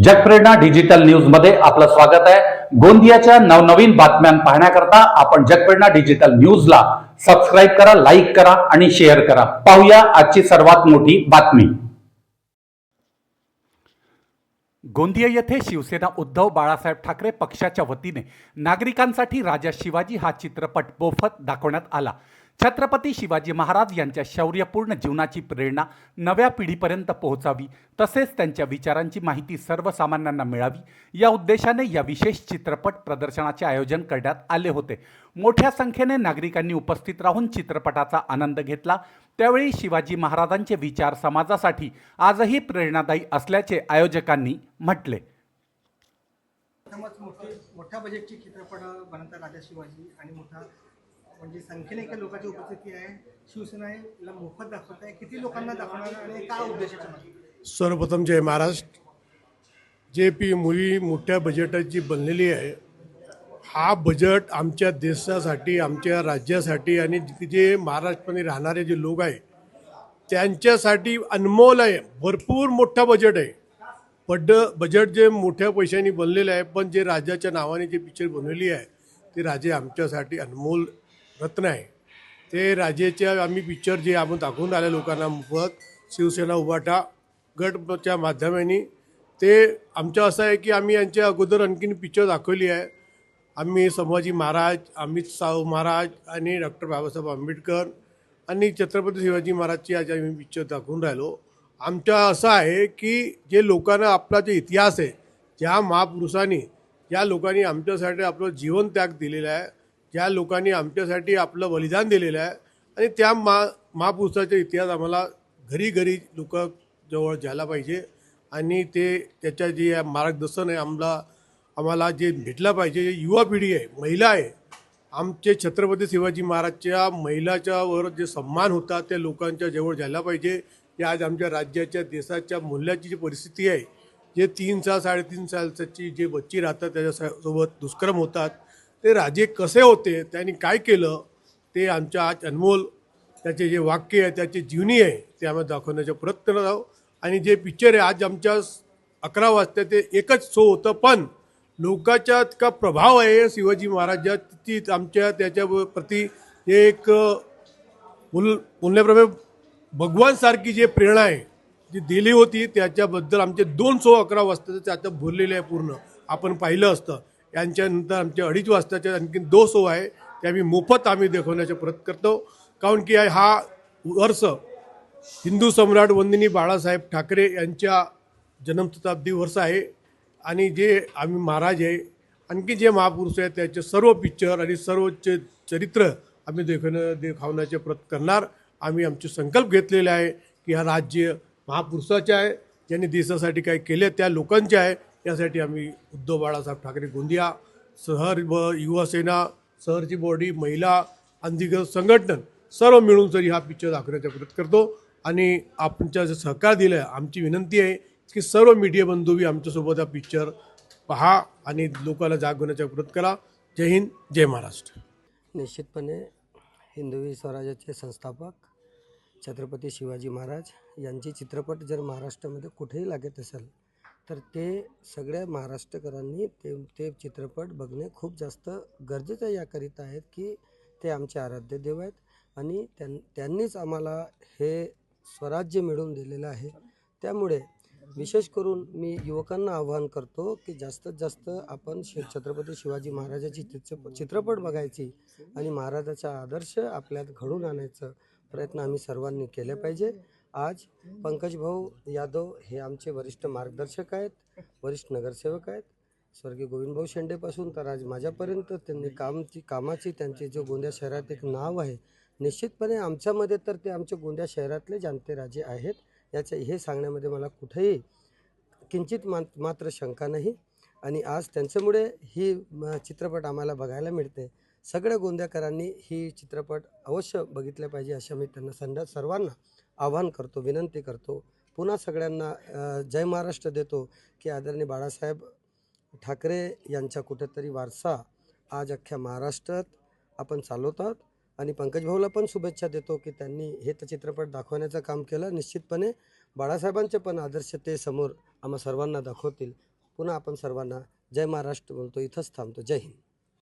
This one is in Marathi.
जगप्रेरणा डिजिटल न्यूज मध्ये आपलं स्वागत आहे। गोंदियाच्या नवनवीन बातम्या पाहण्याकरता आपण जगप्रेरणा डिजिटल न्यूजला सबस्क्राइब करा, लाईक करा आणि शेअर करा। पाहूया आजची सर्वात मोठी बातमी। गोंदिया येथे शिवसेना उद्धव बाळासाहेब ठाकरे पक्षाच्या वतीने नागरिकांसाठी राजा शिवाजी हा चित्रपट मोफत दाखवण्यात आला। छत्रपती शिवाजी महाराज यांच्या शौर्यपूर्ण जीवनाची प्रेरणा नव्या पिढीपर्यंत पोहोचावी, तसेच त्यांच्या विचारांची माहिती सर्वसामान्यांना मिळावी या उद्देशाने या विशेष चित्रपट प्रदर्शनाचे आयोजन करण्यात आले होते। मोठ्या संख्येने नागरिकांनी उपस्थित राहून चित्रपटाचा आनंद घेतला। त्यावेळी शिवाजी महाराजांचे विचार समाजासाठी आजही प्रेरणादायी असल्याचे आयोजकांनी म्हटले। मोठ्या बजेटची चित्रपट बनवतात राजा शिवाजी आणि मोठा म्हणजे संख्येने काही लोकांची उपस्थिती आहे। शिवसेना याला मोफत दाखवत आहे, किती लोकांना दाखवणार आणि काय उद्देशाच्या? सर्वप्रथम जय महाराष्ट्र। JP मूवी मोठ्या बजेटाची बनलेली आहे। हा बजेट आमच्या देशासाठी, आमच्या राज्यासाठी आणि जे महाराष्ट्रामध्ये राहणारे जे लोक आहे त्यांच्यासाठी अनमोल आहे। भरपूर मोठा बजेट आहे। बजेट जे मोठ्या पैशांनी बनलेलं आहे, पण जे राजाच्या नावाने जे पिक्चर बनवली आहे ते राजे आमच्यासाठी अनमोल रत्न आहे। ते राजेच्या आम्ही पिक्चर जे आम्ही दाखवून आल्या लोकांना मोफत शिवसेना उभाटा गटच्या माध्यमाने, ते आमचं असं आहे की आम्ही यांच्या अगोदर आणखीन पिक्चर दाखवली आहे। आम्ही संभाजी महाराज, अमित शाहू महाराज आणि डॉक्टर बाबासाहेब आंबेडकर आणि छत्रपती शिवाजी महाराजची आज आम्ही पिक्चर दाखवून राहिलो। आमचं असं आहे की जे लोकांना आपला जे इतिहास आहे, ज्या महापुरुषांनी, ज्या लोकांनी आमच्यासाठी आपलं जीवन त्याग दिलेला आहे, ज्या लोकांनी आमच्यासाठी आपलं बलिदान दिलेलं आहे, आणि त्या महापुरुषाचा इतिहास आम्हाला घरी घरी लोक जवळ जायला पाहिजे आणि ते त्याच्या जे मार्गदर्शन आहे आम्हाला जे भेटलं पाहिजे। जे युवा पिढी आहे, महिला आहे, आमचे छत्रपती शिवाजी महाराजच्या महिलाच्या वर जे सन्मान होता त्या लोकांच्या जवळ जायला पाहिजे। की आज आमच्या राज्याच्या देशाच्या मूल्याची जी परिस्थिती आहे, जे 3 साल 3.5 सालची जे बच्ची राहतात त्याच्यासोबत दुष्कर्म होतात, ते राजे कसे होते, त्यांनी काय केलं, ते आमच्या आज अनमोल त्याचे जे वाक्य आहे, त्याची जीवनी आहे, ते आम्ही दाखवण्याचा प्रयत्न आहोत। आणि जे पिक्चर आहे आज आमच्या 11 वाजता ते एकच शो होतं, पण लोकांचा इतका प्रभाव आहे शिवाजी महाराजा ती आमच्या त्याच्या प्रती एक बोलण्याप्रमाणे भगवानसारखी जे प्रेरणा आहे जी दिली होती, त्याच्याबद्दल आमचे 2 शो 11 वाजता त्याचं भरलेले आहे पूर्ण। आपण पाहिलं असतं। यांच्यानंतर आमच्या 2:30 वाजताचे आणखीन 2 शो आहे, ते आम्ही मोफत दाखवण्याचा प्रयत्न करतो। कारण की हा वर्ष हिंदू सम्राट वंदनीय बाळासाहेब ठाकरे यांच्या जन्मशताब्दी वर्ष आहे आणि जे आम्ही महाराज आहे, आणखी जे महापुरुष आहेत, त्याचे सर्व पिक्चर आणि सर्वचे चरित्र आम्ही दाखवण्याचे प्रयत्न करणार। आम्ही आमचे संकल्प घेतलेले आहे की हा राज्य महापुरुषाचे आहे, ज्यांनी देशासाठी काही केले त्या लोकांचे आहे। यासाठी आम्ही उद्धव बाळासाहेब ठाकरे गोंदिया शहर व युवासेना, शहरची बॉडी, महिला, अंधिगत संघटन सर्व मिळून जरी हा पिक्चर दाखवण्याचा प्रयत्न करतो। आणि आमच्या जे सहकार दिलं आहे, आमची विनंती आहे की सर्व मीडिया बंधूही आमच्यासोबत हा पिक्चर पहा आणि लोकांना जागवण्याचा प्रयत्न करा। जय हिंद, जय महाराष्ट्र। निश्चितपणे हिंदवी स्वराज्याचे संस्थापक छत्रपती शिवाजी महाराज यांचे चित्रपट जर महाराष्ट्रामध्ये कुठेही लागत असेल तर ते सगळ्या महाराष्ट्रकरांनी ते चित्रपट बघणे खूप जास्त गरजेचं याकरिता आहेत की ते आमचे आराध्य देव आहेत आणि त्यांनीच आम्हाला हे स्वराज्य मिळवून दिलेलं आहे। त्यामुळे विशेष करून मी युवकांना आवाहन करतो की जास्तीत जास्त आपण छत्रपती शिवाजी महाराजाची चित्रपट बघायची आणि महाराजाचा आदर्श आपल्यात घडून आणायचा प्रयत्न आम्ही सर्वांनी केले पाहिजे। आज पंकज भाऊ यादव हे आमचे वरिष्ठ मार्गदर्शक आहेत, वरिष्ठ नगरसेवक आहेत। स्वर्गीय गोविंदभाऊ शेंडेपासून तर आज माझ्यापर्यंत त्यांनी कामाची त्यांचे जो गोंदिया शहरात एक नाव आहे, निश्चितपणे आमच्यामध्ये तर ते आमच्या गोंदिया शहरातले जाणते राजे आहेत हे सांगण्यामध्ये मला कुठेही किंचित मात्र शंका नाही। आणि आज त्यांच्यामुळे ही चित्रपट आम्हाला बघायला मिळते। सगळ्या गोंदियाकरांनी ही चित्रपट अवश्य बघितले पाहिजे अशा मी त्यांना सर्वांना आवाहन करतो, विनंती करतो। पुन्हा सगळ्यांना जय महाराष्ट्र देतो की आदरणीय बाळासाहेब ठाकरे यांचा कुठेतरी वारसा आज अख्ख्या महाराष्ट्रात आपण चालवत आहोत आणि पंकज भाऊला पण शुभेच्छा देतो की त्यांनी हे चित्रपट दाखवण्याचं काम केलं. निश्चितपणे बाळासाहेबांचे पण आदर्श ते समोर आम्हा सर्वांना दाखवतील. पुन्हा आपण सर्वांना जय महाराष्ट्र बोलतो, इथंच थांबतो. जय हिंद.